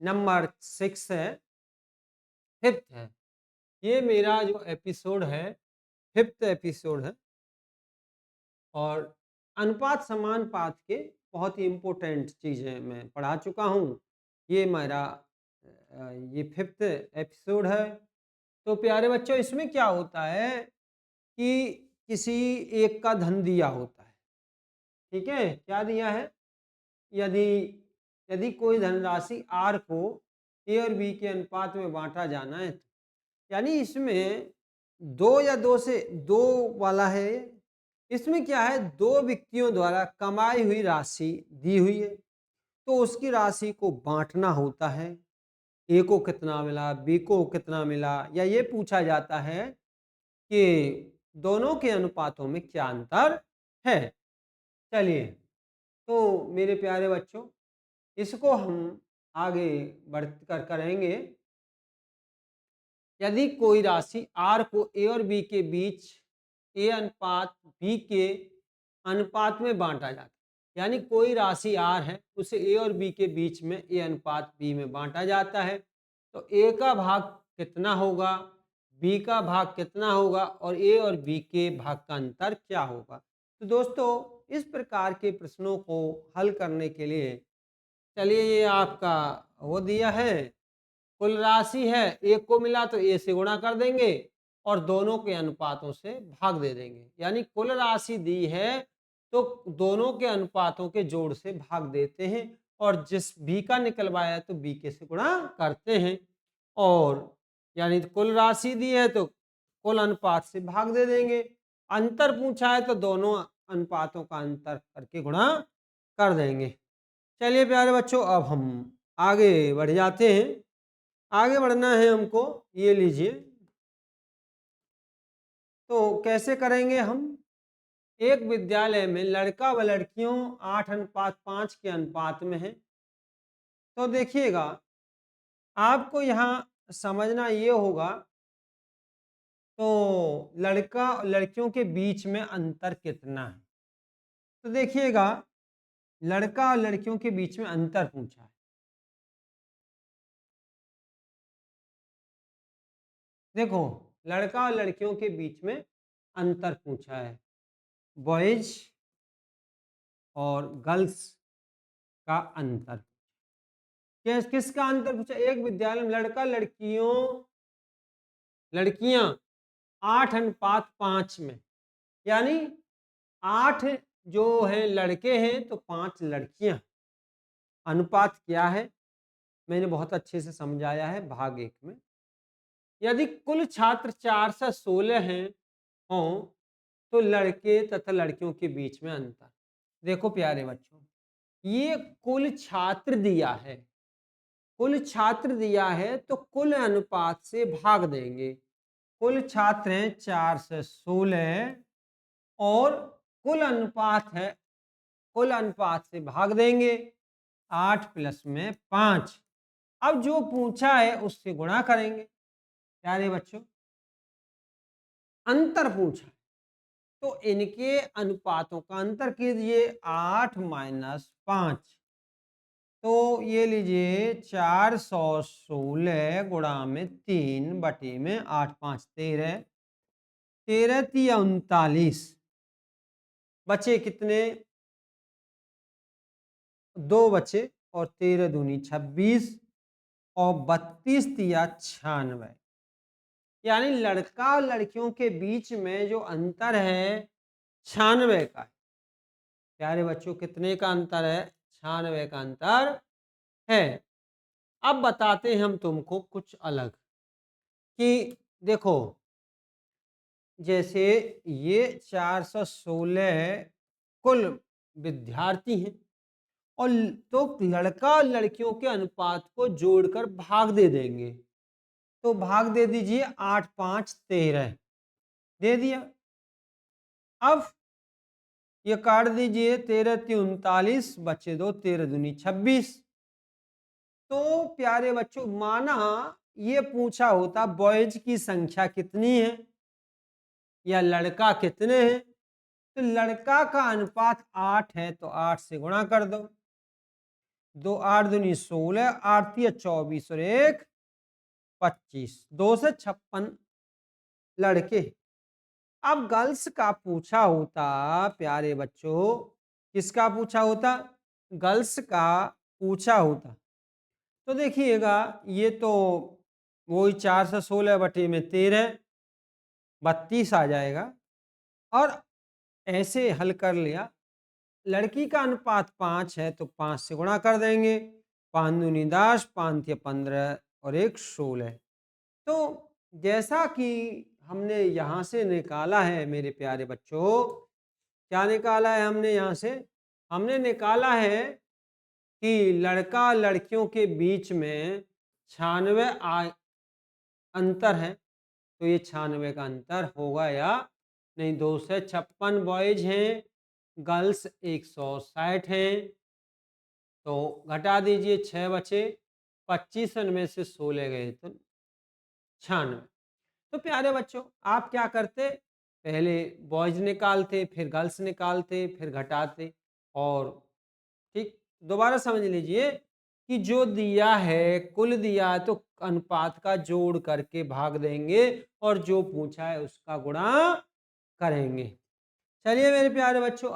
Number 6 है, 5th है। ये मेरा जो एपिसोड है 5th एपिसोड है और अनुपात समानुपात के बहुत ही इम्पोर्टेंट चीज़ें मैं पढ़ा चुका हूँ। ये मेरा ये 5th एपिसोड है। तो प्यारे बच्चों, इसमें क्या होता है कि किसी एक का धन दिया होता है, ठीक है? क्या दिया है? यदि यदि कोई धनराशि आर को ए और बी के अनुपात में बांटा जाना है, यानी इसमें दो या दो से दो वाला है। इसमें क्या है, दो व्यक्तियों द्वारा कमाई हुई राशि दी हुई है, तो उसकी राशि को बांटना होता है। ए को कितना मिला, बी को कितना मिला, या ये पूछा जाता है कि दोनों के अनुपातों में क्या अंतर है। चलिए, तो मेरे प्यारे बच्चों, इसको हम आगे बढ़ कर करेंगे। यदि कोई राशि आर को ए और बी के बीच ए अनुपात बी के अनुपात में बांटा जाता है, यानी कोई राशि आर है उसे ए और बी के बीच में ए अनुपात बी में बांटा जाता है, तो ए का भाग कितना होगा, बी का भाग कितना होगा और ए और बी के भाग का अंतर क्या होगा। तो दोस्तों, इस प्रकार के प्रश्नों को हल करने के लिए चलिए, ये आपका वो दिया है, कुल राशि है, एक को मिला तो ए से गुणा कर देंगे और दोनों के अनुपातों से भाग दे देंगे। यानी कुल राशि दी है तो दोनों के अनुपातों के जोड़ से भाग देते हैं और जिस बी का निकलवाया तो बी के से गुणा करते हैं। और यानी कुल राशि दी है तो कुल अनुपात से भाग दे देंगे। अंतर पूछा है तो दोनों अनुपातों का अंतर करके गुणा कर देंगे। चलिए प्यारे बच्चों, अब हम आगे बढ़ जाते हैं। आगे बढ़ना है हमको, ये लीजिए। तो कैसे करेंगे हम? एक विद्यालय में लड़का व लड़कियों 8:5 के अनुपात में है। तो देखिएगा, आपको यहाँ समझना ये होगा, तो लड़का और लड़कियों के बीच में अंतर कितना है। तो देखिएगा, लड़का और लड़कियों के बीच में अंतर पूछा है। देखो, लड़का और लड़कियों के बीच में अंतर पूछा है, बॉयज और गर्ल्स का अंतर। किसका अंतर पूछा? एक विद्यालय में लड़का लड़कियों लड़कियां 8:5 में, यानी 8 जो है लड़के हैं तो 5 लड़कियां। अनुपात क्या है मैंने बहुत अच्छे से समझाया है भाग 1 में। यदि कुल छात्र 416 हैं हों तो लड़के तथा लड़कियों के बीच में अंतर। देखो प्यारे बच्चों, ये कुल छात्र दिया है, कुल छात्र दिया है तो कुल अनुपात से भाग देंगे। कुल छात्र हैं 416 और कुल अनुपात है, कुल अनुपात से भाग देंगे 8 प्लस में 5। अब जो पूछा है उससे गुणा करेंगे। प्यारे बच्चों, अंतर पूछा है तो इनके अनुपातों का अंतर कीजिए, 8 माइनस 5। तो ये लीजिए 416 गुणा में 3 बटे में 8 5 13, 13 तिया 39, बचे कितने? 2 बचे और 13 दूनी 26 और 32 तिया 96। यानी लड़का और लड़कियों के बीच में जो अंतर है 96 का है। प्यारे बच्चों, कितने का अंतर है? 96 का अंतर है। अब बताते हैं हम तुमको कुछ अलग, कि देखो, जैसे ये 416 कुल विद्यार्थी हैं और तो लड़का और लड़कियों के अनुपात को जोड़कर भाग दे देंगे। तो भाग दे दीजिए, 8 5 13 दे दिया। अब ये काट दीजिए, 13 3 39 बचे 2, 13 दूनी 26। तो प्यारे बच्चों, माना ये पूछा होता बॉयज की संख्या कितनी है या लड़का कितने हैं, तो लड़का का अनुपात 8 है तो 8 से गुणा कर दो। 2 8 दूनी 16, 8 तिया 24 और 1 25, 2 से 56 लड़के। अब गर्ल्स का पूछा होता प्यारे बच्चों, किसका पूछा होता? गर्ल्स का पूछा होता। तो देखिएगा, ये तो वही 4 से 16 बटे में 13, 32 आ जाएगा। और ऐसे हल कर लिया। लड़की का अनुपात 5 है तो 5 से गुणा कर देंगे। 5 दूनी 10, 5 तिया 15 और 1 16। तो जैसा कि हमने यहाँ से निकाला है मेरे प्यारे बच्चों, क्या निकाला है हमने यहाँ से? हमने निकाला है कि लड़का लड़कियों के बीच में 96 अंतर है। तो ये 96 का अंतर होगा या नहीं? 256 बॉयज हैं, गर्ल्स 160 हैं। तो घटा दीजिए, 6 बचे, 25 में से 16 गए तो 96। तो प्यारे बच्चों, आप क्या करते? पहले बॉयज निकालते, फिर गर्ल्स निकालते, फिर घटाते। और ठीक, दोबारा समझ लीजिए कि जो दिया है, कुल दिया है, तो अनुपात का जोड़ करके भाग देंगे और जो पूछा है उसका गुणा करेंगे। चलिए मेरे प्यारे बच्चों,